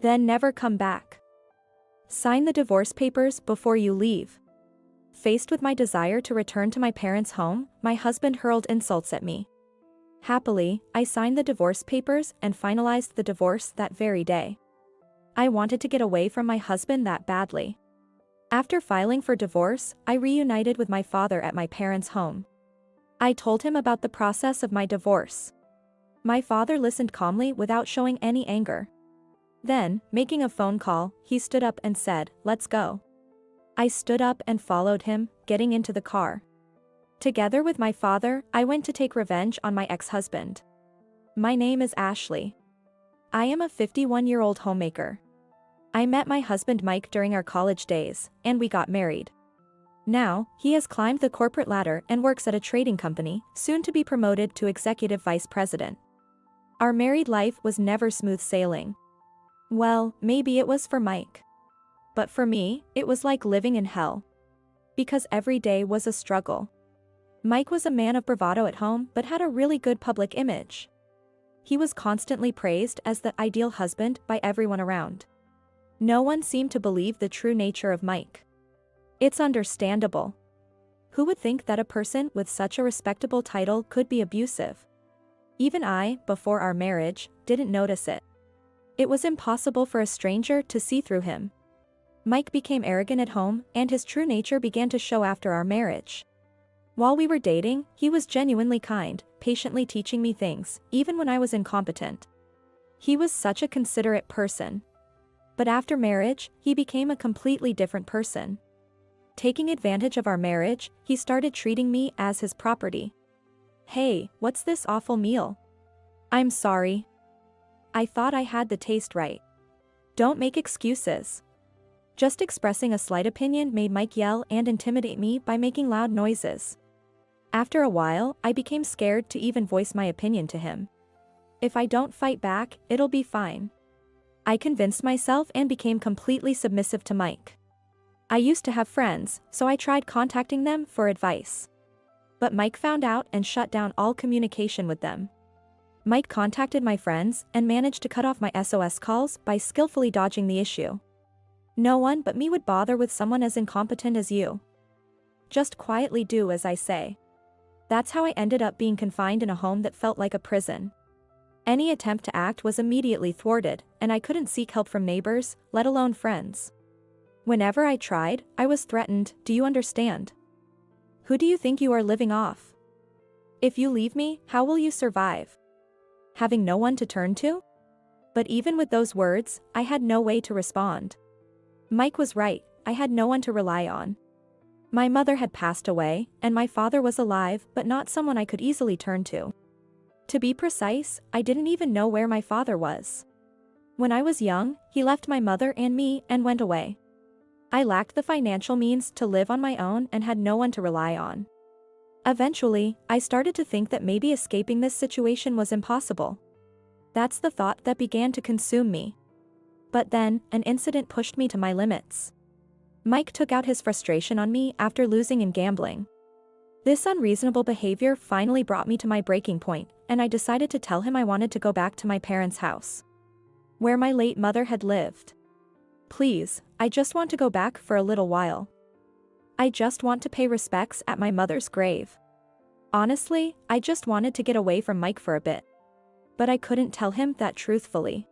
Then never come back. Sign the divorce papers before you leave. Faced with my desire to return to my parents' home, my husband hurled insults at me. Happily, I signed the divorce papers and finalized the divorce that very day. I wanted to get away from my husband that badly. After filing for divorce, I reunited with my father at my parents' home. I told him about the process of my divorce. My father listened calmly without showing any anger. Then, making a phone call, he stood up and said, "Let's go." I stood up and followed him, getting into the car. Together with my father, I went to take revenge on my ex-husband. My name is Ashley. I am a 51-year-old homemaker. I met my husband Mike during our college days, and we got married. Now, he has climbed the corporate ladder and works at a trading company, soon to be promoted to executive vice president. Our married life was never smooth sailing. Well, maybe it was for Mike. But for me, it was like living in hell. Because every day was a struggle. Mike was a man of bravado at home but had a really good public image. He was constantly praised as the ideal husband by everyone around. No one seemed to believe the true nature of Mike. It's understandable. Who would think that a person with such a respectable title could be abusive? Even I, before our marriage, didn't notice it. It was impossible for a stranger to see through him. Mike became arrogant at home, and his true nature began to show after our marriage. While we were dating, he was genuinely kind, patiently teaching me things, even when I was incompetent. He was such a considerate person. But after marriage, he became a completely different person. Taking advantage of our marriage, he started treating me as his property. "Hey, what's this awful meal?" "I'm sorry. I thought I had the taste right." Don't make excuses. Just expressing a slight opinion made Mike yell and intimidate me by making loud noises. After a while, I became scared to even voice my opinion to him. If I don't fight back, it'll be fine. I convinced myself and became completely submissive to Mike. I used to have friends, so I tried contacting them for advice. But Mike found out and shut down all communication with them. Mike contacted my friends and managed to cut off my SOS calls by skillfully dodging the issue. "No one but me would bother with someone as incompetent as you. Just quietly do as I say." That's how I ended up being confined in a home that felt like a prison. Any attempt to act was immediately thwarted, and I couldn't seek help from neighbors, let alone friends. Whenever I tried, I was threatened. Do you understand? Who do you think you are living off? If you leave me, how will you survive? Having no one to turn to? But even with those words, I had no way to respond. Mike was right, I had no one to rely on. My mother had passed away, and my father was alive but not someone I could easily turn to. To be precise, I didn't even know where my father was. When I was young, he left my mother and me and went away. I lacked the financial means to live on my own and had no one to rely on. Eventually, I started to think that maybe escaping this situation was impossible. That's the thought that began to consume me. But then, an incident pushed me to my limits. Mike took out his frustration on me after losing in gambling. This unreasonable behavior finally brought me to my breaking point, and I decided to tell him I wanted to go back to my parents' house, where my late mother had lived. "Please, I just want to go back for a little while. I just want to pay respects at my mother's grave." Honestly, I just wanted to get away from Mike for a bit. But I couldn't tell him that truthfully.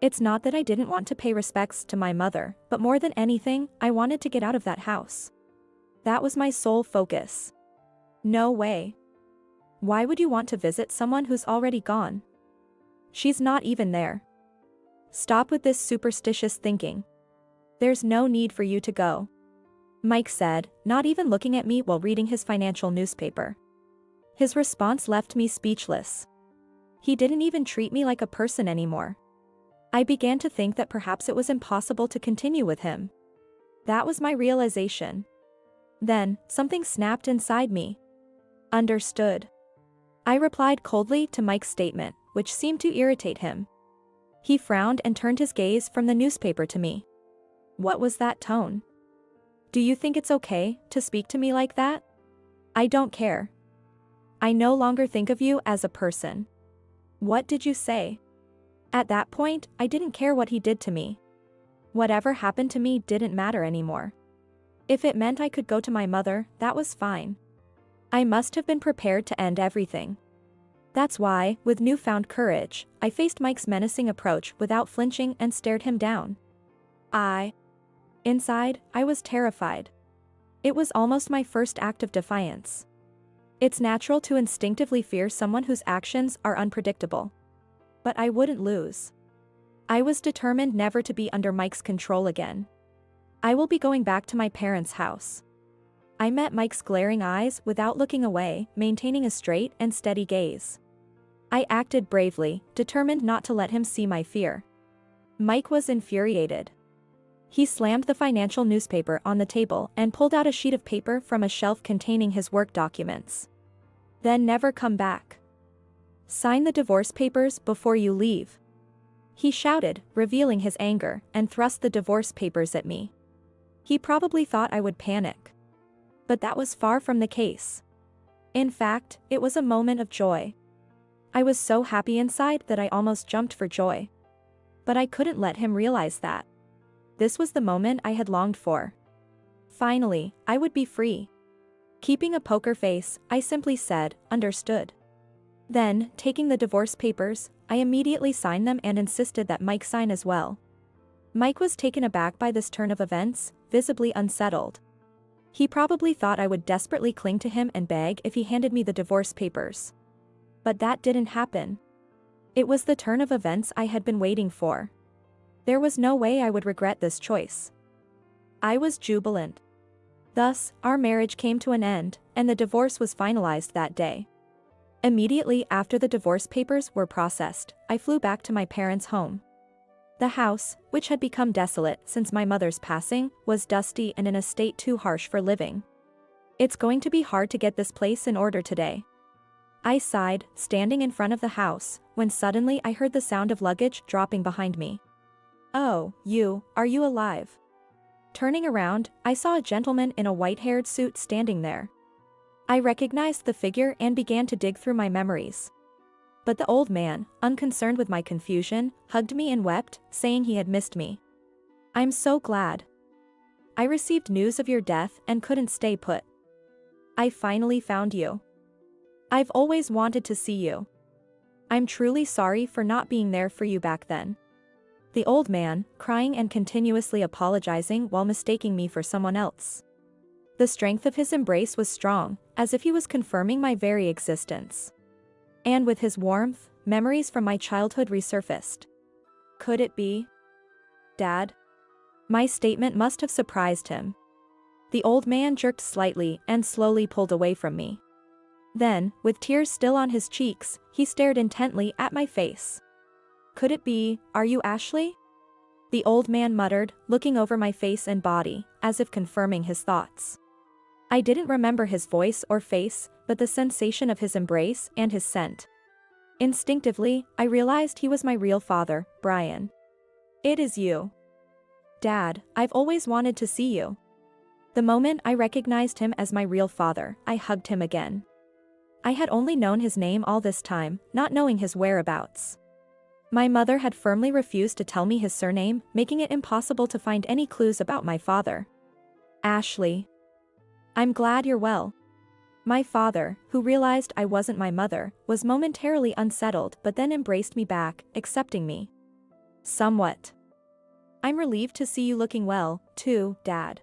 It's not that I didn't want to pay respects to my mother, but more than anything, I wanted to get out of that house. That was my sole focus. No way. Why would you want to visit someone who's already gone? She's not even there. Stop with this superstitious thinking. There's no need for you to go, Mike said, not even looking at me while reading his financial newspaper. His response left me speechless. He didn't even treat me like a person anymore. I began to think that perhaps it was impossible to continue with him. That was my realization. Then, something snapped inside me. Understood. I replied coldly to Mike's statement, which seemed to irritate him. He frowned and turned his gaze from the newspaper to me. What was that tone? Do you think it's okay to speak to me like that? I don't care. I no longer think of you as a person. What did you say? At that point, I didn't care what he did to me. Whatever happened to me didn't matter anymore. If it meant I could go to my mother, that was fine. I must have been prepared to end everything. That's why, with newfound courage, I faced Mike's menacing approach without flinching and stared him down. Inside, I was terrified. It was almost my first act of defiance. It's natural to instinctively fear someone whose actions are unpredictable. But I wouldn't lose. I was determined never to be under Mike's control again. I will be going back to my parents' house. I met Mike's glaring eyes without looking away, maintaining a straight and steady gaze. I acted bravely, determined not to let him see my fear. Mike was infuriated. He slammed the financial newspaper on the table and pulled out a sheet of paper from a shelf containing his work documents. Then never come back. Sign the divorce papers before you leave. He shouted, revealing his anger, and thrust the divorce papers at me. He probably thought I would panic. But that was far from the case. In fact, it was a moment of joy. I was so happy inside that I almost jumped for joy. But I couldn't let him realize that. This was the moment I had longed for. Finally, I would be free. Keeping a poker face, I simply said, "Understood." Then, taking the divorce papers, I immediately signed them and insisted that Mike sign as well. Mike was taken aback by this turn of events, visibly unsettled. He probably thought I would desperately cling to him and beg if he handed me the divorce papers. But that didn't happen. It was the turn of events I had been waiting for. There was no way I would regret this choice. I was jubilant. Thus, our marriage came to an end, and the divorce was finalized that day. Immediately after the divorce papers were processed, I flew back to my parents' home. The house, which had become desolate since my mother's passing, was dusty and in a state too harsh for living. It's going to be hard to get this place in order today. I sighed, standing in front of the house, when suddenly I heard the sound of luggage dropping behind me. "Oh, are you alive?" Turning around, I saw a gentleman in a white-haired suit standing there. I recognized the figure and began to dig through my memories. But the old man, unconcerned with my confusion, hugged me and wept, saying he had missed me. "I'm so glad. I received news of your death and couldn't stay put. I finally found you. I've always wanted to see you. I'm truly sorry for not being there for you back then." The old man, crying and continuously apologizing while mistaking me for someone else. The strength of his embrace was strong, as if he was confirming my very existence. And with his warmth, memories from my childhood resurfaced. Could it be Dad? My statement must have surprised him. The old man jerked slightly and slowly pulled away from me. Then, with tears still on his cheeks, he stared intently at my face. "Could it be, are you Ashley?" The old man muttered, looking over my face and body, as if confirming his thoughts. I didn't remember his voice or face, but the sensation of his embrace and his scent. Instinctively, I realized he was my real father, Brian. "It is you. Dad, I've always wanted to see you." The moment I recognized him as my real father, I hugged him again. I had only known his name all this time, not knowing his whereabouts. My mother had firmly refused to tell me his surname, making it impossible to find any clues about my father. "Ashley. I'm glad you're well." My father, who realized I wasn't my mother, was momentarily unsettled but then embraced me back, accepting me. "Somewhat. I'm relieved to see you looking well, too, Dad.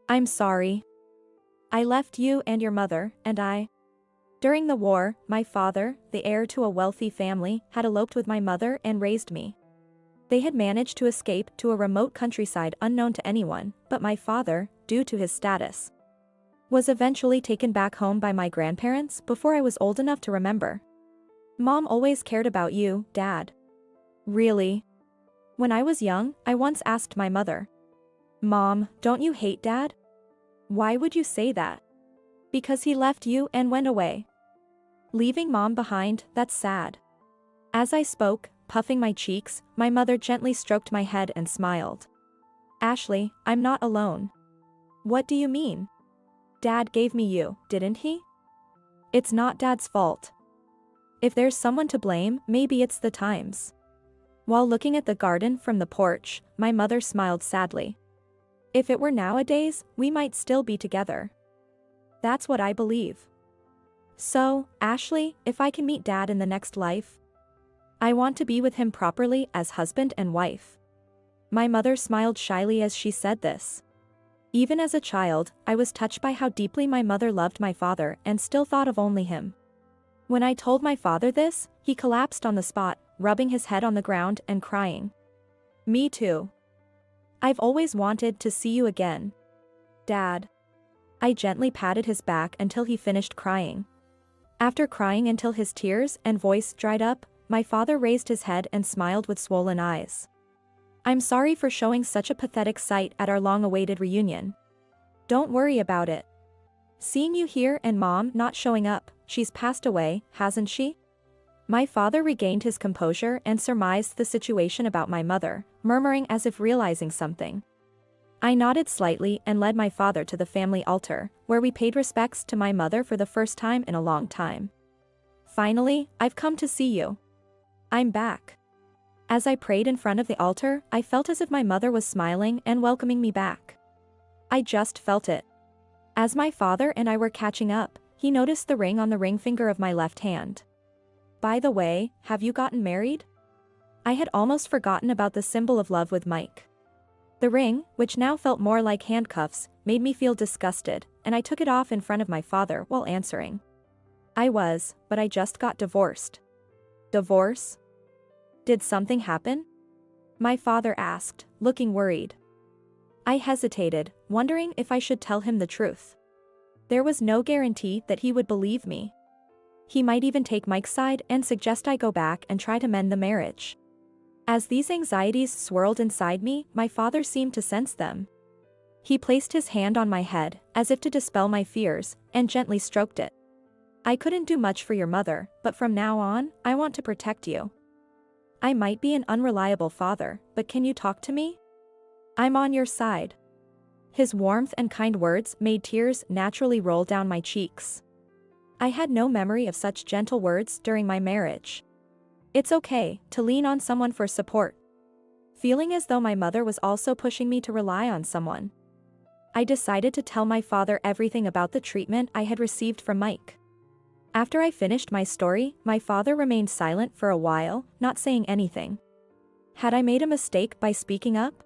I'm sorry. I left you and your mother, and During the war, my father, the heir to a wealthy family, had eloped with my mother and raised me. They had managed to escape to a remote countryside unknown to anyone, but my father, due to his status, was eventually taken back home by my grandparents before I was old enough to remember. Mom always cared about you, Dad." "Really?" When I was young, I once asked my mother, "Mom, don't you hate Dad?" "Why would you say that?" "Because he left you and went away. Leaving Mom behind, that's sad." As I spoke, puffing my cheeks, my mother gently stroked my head and smiled. "Ashley, I'm not alone." "What do you mean?" "Dad gave me you, didn't he? It's not Dad's fault. If there's someone to blame, maybe it's the times. While looking at the garden from the porch, my mother smiled sadly. If it were nowadays, we might still be together. That's what I believe. So, Ashley, if I can meet Dad in the next life, I want to be with him properly as husband and wife. My mother smiled shyly as she said this. Even as a child, I was touched by how deeply my mother loved my father and still thought of only him. When I told my father this, he collapsed on the spot, rubbing his head on the ground and crying. Me too. I've always wanted to see you again, Dad. I gently patted his back until he finished crying. After crying until his tears and voice dried up, my father raised his head and smiled with swollen eyes. I'm sorry for showing such a pathetic sight at our long-awaited reunion. Don't worry about it. Seeing you here and Mom not showing up, she's passed away, hasn't she? My father regained his composure and surmised the situation about my mother, murmuring as if realizing something. I nodded slightly and led my father to the family altar, where we paid respects to my mother for the first time in a long time. Finally, I've come to see you. I'm back. As I prayed in front of the altar, I felt as if my mother was smiling and welcoming me back. I just felt it. As my father and I were catching up, he noticed the ring on the ring finger of my left hand. By the way, have you gotten married? I had almost forgotten about the symbol of love with Mike. The ring, which now felt more like handcuffs, made me feel disgusted, and I took it off in front of my father while answering. But I just got divorced. Divorce? Did something happen? My father asked, looking worried. I hesitated, wondering if I should tell him the truth. There was no guarantee that he would believe me. He might even take Mike's side and suggest I go back and try to mend the marriage. As these anxieties swirled inside me, my father seemed to sense them. He placed his hand on my head, as if to dispel my fears, and gently stroked it. I couldn't do much for your mother, but from now on, I want to protect you. I might be an unreliable father, but can you talk to me? I'm on your side. His warmth and kind words made tears naturally roll down my cheeks. I had no memory of such gentle words during my marriage. It's okay to lean on someone for support. Feeling as though my mother was also pushing me to rely on someone, I decided to tell my father everything about the treatment I had received from Mike. After I finished my story, my father remained silent for a while, not saying anything. Had I made a mistake by speaking up?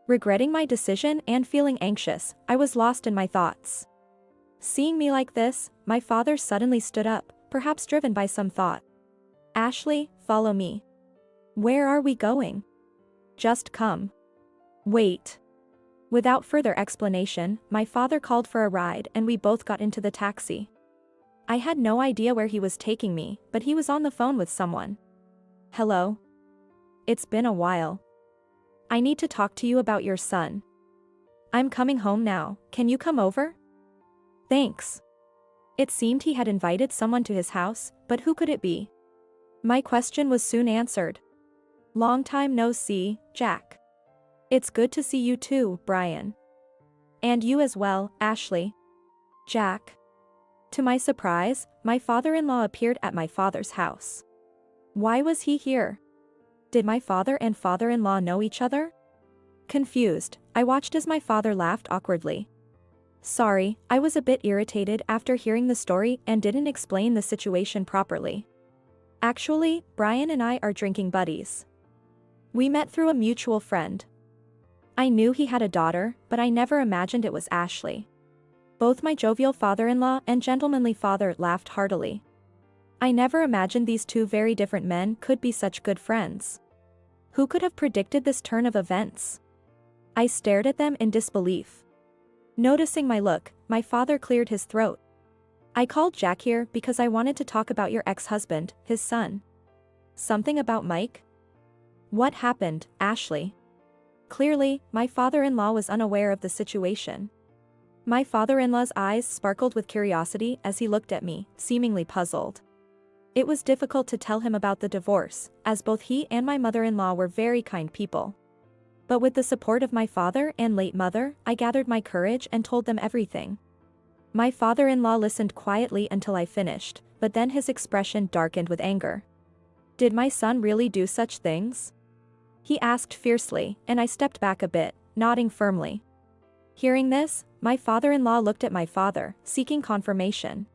Regretting my decision and feeling anxious, I was lost in my thoughts. Seeing me like this, my father suddenly stood up, perhaps driven by some thought. Ashley, follow me. Where are we going? Just come. Wait. Without further explanation, my father called for a ride and we both got into the taxi. I had no idea where he was taking me, but he was on the phone with someone. Hello? It's been a while. I need to talk to you about your son. I'm coming home now, can you come over? Thanks. It seemed he had invited someone to his house, but who could it be? My question was soon answered. Long time no see, Jack. It's good to see you too, Brian. And you as well, Ashley. Jack. To my surprise, my father-in-law appeared at my father's house. Why was he here? Did my father and father-in-law know each other? Confused, I watched as my father laughed awkwardly. Sorry, I was a bit irritated after hearing the story and didn't explain the situation properly. Actually, Brian and I are drinking buddies. We met through a mutual friend. I knew he had a daughter, but I never imagined it was Ashley. Both my jovial father-in-law and gentlemanly father laughed heartily. I never imagined these two very different men could be such good friends. Who could have predicted this turn of events? I stared at them in disbelief. Noticing my look, my father cleared his throat. I called Jack here because I wanted to talk about your ex-husband, his son. Something about Mike? What happened, Ashley? Clearly, my father-in-law was unaware of the situation. My father-in-law's eyes sparkled with curiosity as he looked at me, seemingly puzzled. It was difficult to tell him about the divorce, as both he and my mother-in-law were very kind people. But with the support of my father and late mother, I gathered my courage and told them everything. My father-in-law listened quietly until I finished, but then his expression darkened with anger. Did my son really do such things? he asked fiercely, and I stepped back a bit, nodding firmly. Hearing this, my father-in-law looked at my father, seeking confirmation.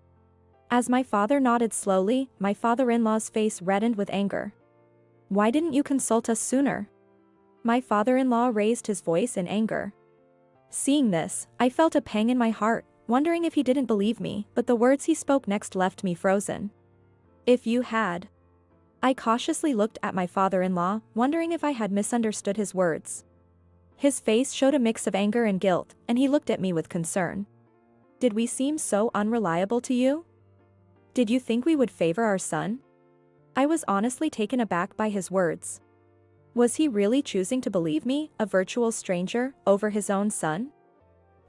As my father nodded slowly, my father-in-law's face reddened with anger. Why didn't you consult us sooner? My father-in-law raised his voice in anger. Seeing this, I felt a pang in my heart, wondering if he didn't believe me, but the words he spoke next left me frozen. If you had. I cautiously looked at my father-in-law, wondering if I had misunderstood his words. His face showed a mix of anger and guilt, and he looked at me with concern. Did we seem so unreliable to you? Did you think we would favor our son? I was honestly taken aback by his words. Was he really choosing to believe me, a virtual stranger, over his own son?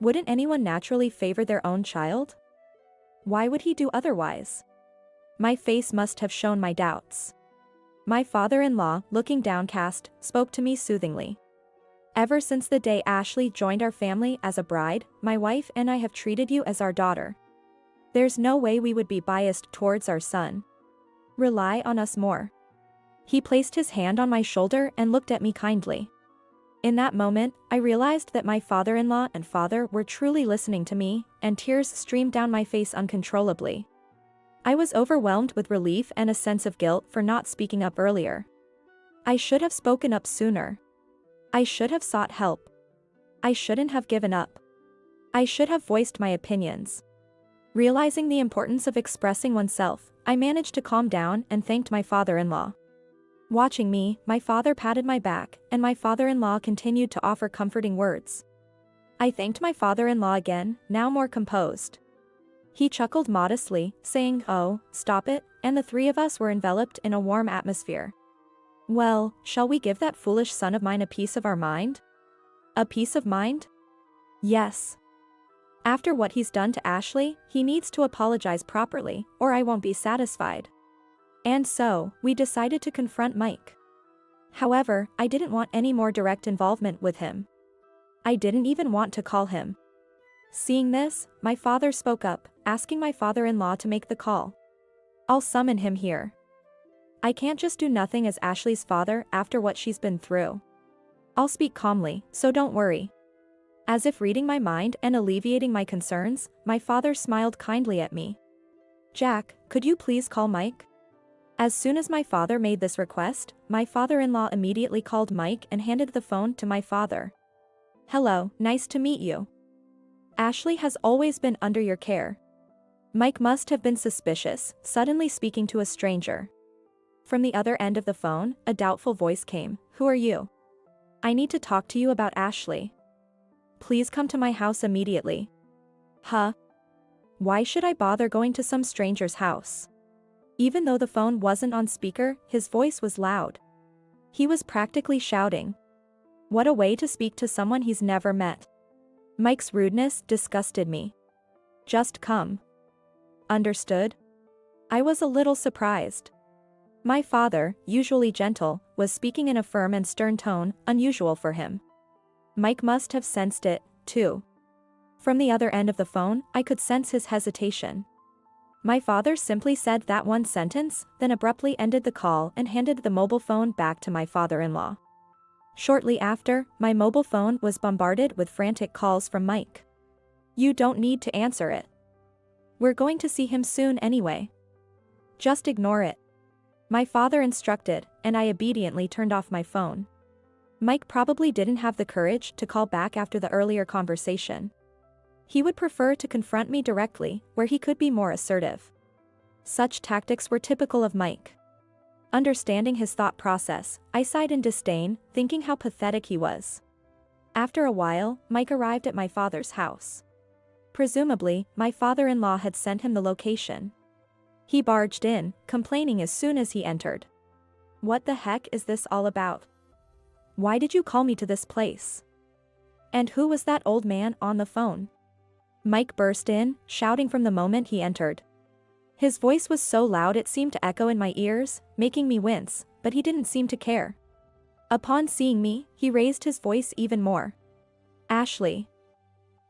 Wouldn't anyone naturally favor their own child? Why would he do otherwise? My face must have shown my doubts. My father-in-law, looking downcast, spoke to me soothingly. Ever since the day Ashley joined our family as a bride, my wife and I have treated you as our daughter. There's no way we would be biased towards our son. Rely on us more. He placed his hand on my shoulder and looked at me kindly. In that moment, I realized that my father-in-law and father were truly listening to me, and tears streamed down my face uncontrollably. I was overwhelmed with relief and a sense of guilt for not speaking up earlier. I should have spoken up sooner. I should have sought help. I shouldn't have given up. I should have voiced my opinions. Realizing the importance of expressing oneself, I managed to calm down and thanked my father-in-law. Watching me, my father patted my back, and my father-in-law continued to offer comforting words. I thanked my father-in-law again, now more composed. He chuckled modestly, saying, "Oh, stop it," and the three of us were enveloped in a warm atmosphere. Well, shall we give that foolish son of mine a piece of our mind? A piece of mind? Yes. After what he's done to Ashley, he needs to apologize properly, or I won't be satisfied. And so, we decided to confront Mike. However, I didn't want any more direct involvement with him. I didn't even want to call him. Seeing this, my father spoke up, asking my father-in-law to make the call. I'll summon him here. I can't just do nothing as Ashley's father after what she's been through. I'll speak calmly, so don't worry. As if reading my mind and alleviating my concerns, my father smiled kindly at me. Jack, could you please call Mike? As soon as my father made this request, my father-in-law immediately called Mike and handed the phone to my father. Hello, nice to meet you. Ashley has always been under your care. Mike must have been suspicious, suddenly speaking to a stranger. From the other end of the phone, a doubtful voice came. Who are you? I need to talk to you about Ashley. Please come to my house immediately. Huh? Why should I bother going to some stranger's house? Even though the phone wasn't on speaker, his voice was loud. He was practically shouting. What a way to speak to someone he's never met. Mike's rudeness disgusted me. Just come. Understood? I was a little surprised. My father, usually gentle, was speaking in a firm and stern tone, unusual for him. Mike must have sensed it, too. From the other end of the phone, I could sense his hesitation. My father simply said that one sentence, then abruptly ended the call and handed the mobile phone back to my father-in-law. Shortly after, my mobile phone was bombarded with frantic calls from Mike. You don't need to answer it. We're going to see him soon anyway. Just ignore it. My father instructed, and I obediently turned off my phone. Mike probably didn't have the courage to call back after the earlier conversation. He would prefer to confront me directly, where he could be more assertive. Such tactics were typical of Mike. Understanding his thought process, I sighed in disdain, thinking how pathetic he was. After a while, Mike arrived at my father's house. Presumably, my father-in-law had sent him the location. He barged in, complaining as soon as he entered. What the heck is this all about? Why did you call me to this place? And who was that old man on the phone? Mike burst in, shouting from the moment he entered. His voice was so loud it seemed to echo in my ears, making me wince, but he didn't seem to care. Upon seeing me, he raised his voice even more. Ashley.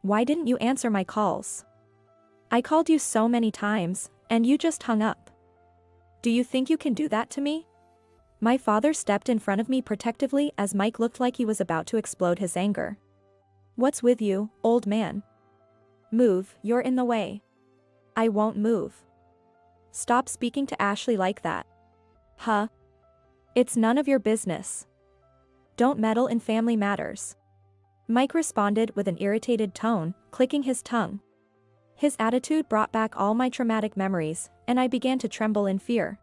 Why didn't you answer my calls? I called you so many times, and you just hung up. Do you think you can do that to me? My father stepped in front of me protectively as Mike looked like he was about to explode his anger. "What's with you, old man? Move, you're in the way." "I won't move." "Stop speaking to Ashley like that." "Huh? It's none of your business. Don't meddle in family matters." Mike responded with an irritated tone, clicking his tongue. His attitude brought back all my traumatic memories, and I began to tremble in fear.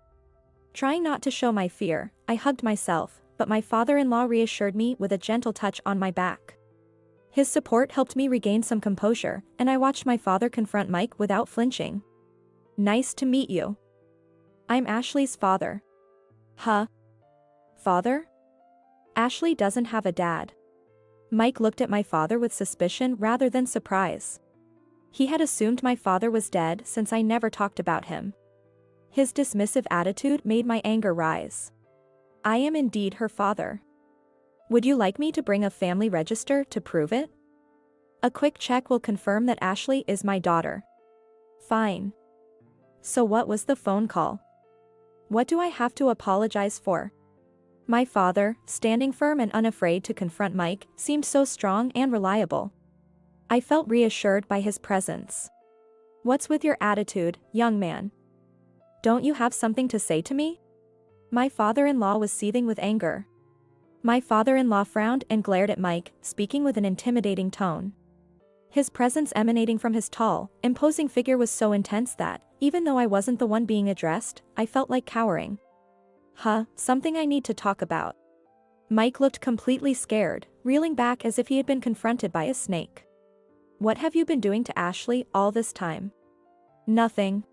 Trying not to show my fear, I hugged myself, but my father-in-law reassured me with a gentle touch on my back. His support helped me regain some composure, and I watched my father confront Mike without flinching. "Nice to meet you. I'm Ashley's father." "Huh? Father? Ashley doesn't have a dad." Mike looked at my father with suspicion rather than surprise. He had assumed my father was dead since I never talked about him. His dismissive attitude made my anger rise. "I am indeed her father. Would you like me to bring a family register to prove it? A quick check will confirm that Ashley is my daughter." "Fine. So what was the phone call? What do I have to apologize for?" My father, standing firm and unafraid to confront Mike, seemed so strong and reliable. I felt reassured by his presence. "What's with your attitude, young man? Don't you have something to say to me?" My father-in-law was seething with anger. My father-in-law frowned and glared at Mike, speaking with an intimidating tone. His presence emanating from his tall, imposing figure was so intense that, even though I wasn't the one being addressed, I felt like cowering. "Huh, something I need to talk about." Mike looked completely scared, reeling back as if he had been confronted by a snake. "What have you been doing to Ashley all this time?" "Nothing.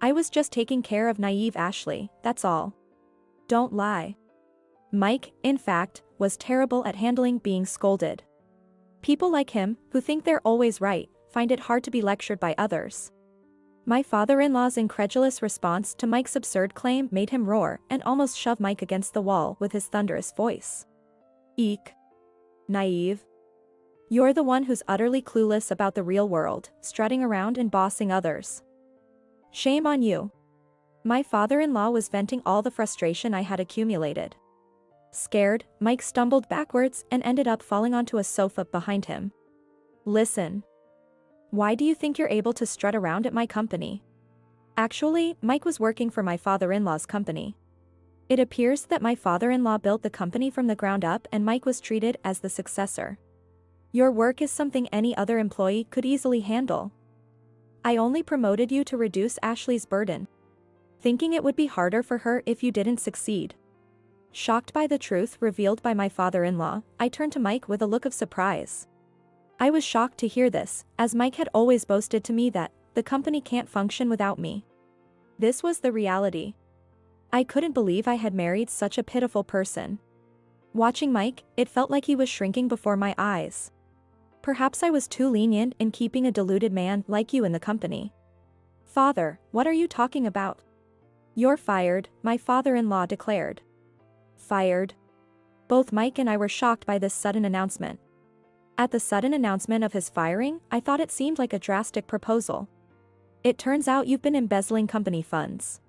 I was just taking care of naive Ashley, that's all." "Don't lie." Mike, in fact, was terrible at handling being scolded. People like him, who think they're always right, find it hard to be lectured by others. My father-in-law's incredulous response to Mike's absurd claim made him roar and almost shove Mike against the wall with his thunderous voice. "Eek. Naive. You're the one who's utterly clueless about the real world, strutting around and bossing others. Shame on you." My father-in-law was venting all the frustration I had accumulated. Scared, Mike stumbled backwards and ended up falling onto a sofa behind him. "Listen. Why do you think you're able to strut around at my company?" Actually, Mike was working for my father-in-law's company. It appears that my father-in-law built the company from the ground up and Mike was treated as the successor. "Your work is something any other employee could easily handle. I only promoted you to reduce Ashley's burden, thinking it would be harder for her if you didn't succeed." Shocked by the truth revealed by my father-in-law, I turned to Mike with a look of surprise. I was shocked to hear this, as Mike had always boasted to me that the company can't function without me. This was the reality. I couldn't believe I had married such a pitiful person. Watching Mike, it felt like he was shrinking before my eyes. Perhaps I was too lenient in keeping a deluded man like you in the company. "Father, what are you talking about?" "You're fired," my father-in-law declared. Fired? Both Mike and I were shocked by this sudden announcement. At the sudden announcement of his firing, I thought it seemed like a drastic proposal. "It turns out you've been embezzling company funds."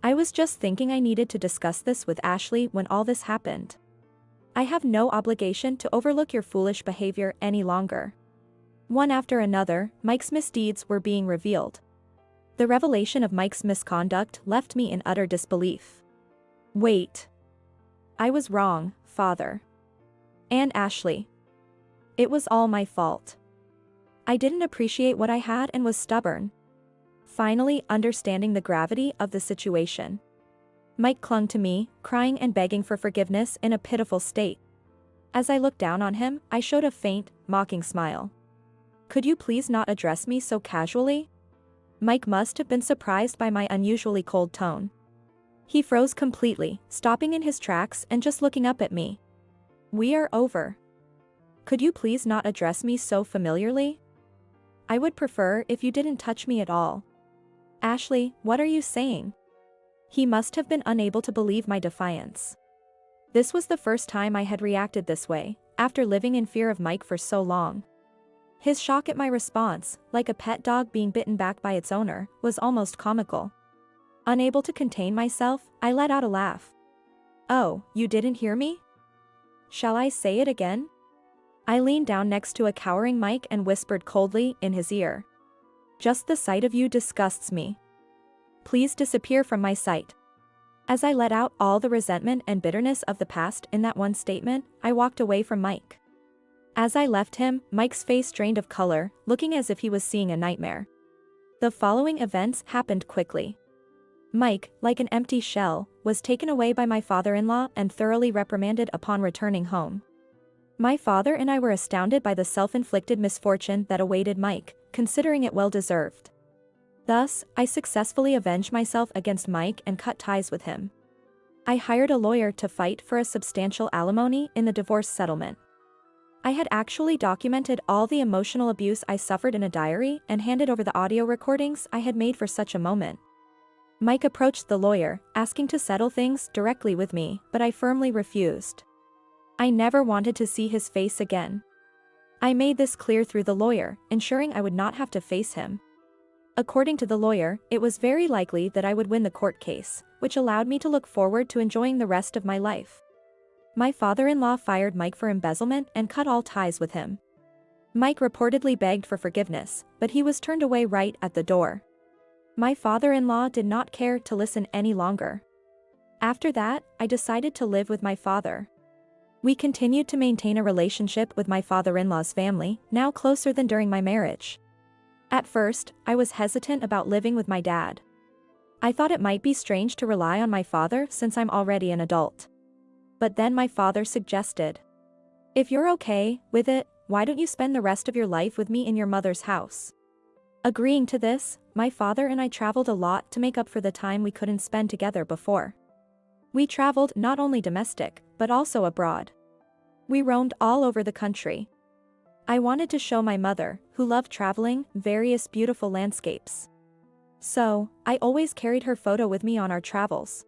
I was just thinking I needed to discuss this with Ashley when all this happened. "I have no obligation to overlook your foolish behavior any longer." One after another, Mike's misdeeds were being revealed. The revelation of Mike's misconduct left me in utter disbelief. "Wait. I was wrong, Father. And Ashley. It was all my fault. I didn't appreciate what I had and was stubborn." Finally understanding the gravity of the situation, Mike clung to me, crying and begging for forgiveness in a pitiful state. As I looked down on him, I showed a faint, mocking smile. "Could you please not address me so casually?" Mike must have been surprised by my unusually cold tone. He froze completely, stopping in his tracks and just looking up at me. "We are over. Could you please not address me so familiarly? I would prefer if you didn't touch me at all." "Ashley, what are you saying?" He must have been unable to believe my defiance. This was the first time I had reacted this way, after living in fear of Mike for so long. His shock at my response, like a pet dog being bitten back by its owner, was almost comical. Unable to contain myself, I let out a laugh. "Oh, you didn't hear me? Shall I say it again?" I leaned down next to a cowering Mike and whispered coldly in his ear. "Just the sight of you disgusts me. Please disappear from my sight." As I let out all the resentment and bitterness of the past in that one statement, I walked away from Mike. As I left him, Mike's face drained of color, looking as if he was seeing a nightmare. The following events happened quickly. Mike, like an empty shell, was taken away by my father-in-law and thoroughly reprimanded upon returning home. My father and I were astounded by the self-inflicted misfortune that awaited Mike, considering it well-deserved. Thus, I successfully avenged myself against Mike and cut ties with him. I hired a lawyer to fight for a substantial alimony in the divorce settlement. I had actually documented all the emotional abuse I suffered in a diary and handed over the audio recordings I had made for such a moment. Mike approached the lawyer, asking to settle things directly with me, but I firmly refused. I never wanted to see his face again. I made this clear through the lawyer, ensuring I would not have to face him. According to the lawyer, it was very likely that I would win the court case, which allowed me to look forward to enjoying the rest of my life. My father-in-law fired Mike for embezzlement and cut all ties with him. Mike reportedly begged for forgiveness, but he was turned away right at the door. My father-in-law did not care to listen any longer. After that, I decided to live with my father. We continued to maintain a relationship with my father-in-law's family, now closer than during my marriage. At first, I was hesitant about living with my dad. I thought it might be strange to rely on my father since I'm already an adult. But then my father suggested, "If you're okay with it, why don't you spend the rest of your life with me in your mother's house?" Agreeing to this, my father and I traveled a lot to make up for the time we couldn't spend together before. We traveled not only domestic, but also abroad. We roamed all over the country. I wanted to show my mother, who loved traveling, various beautiful landscapes. So, I always carried her photo with me on our travels.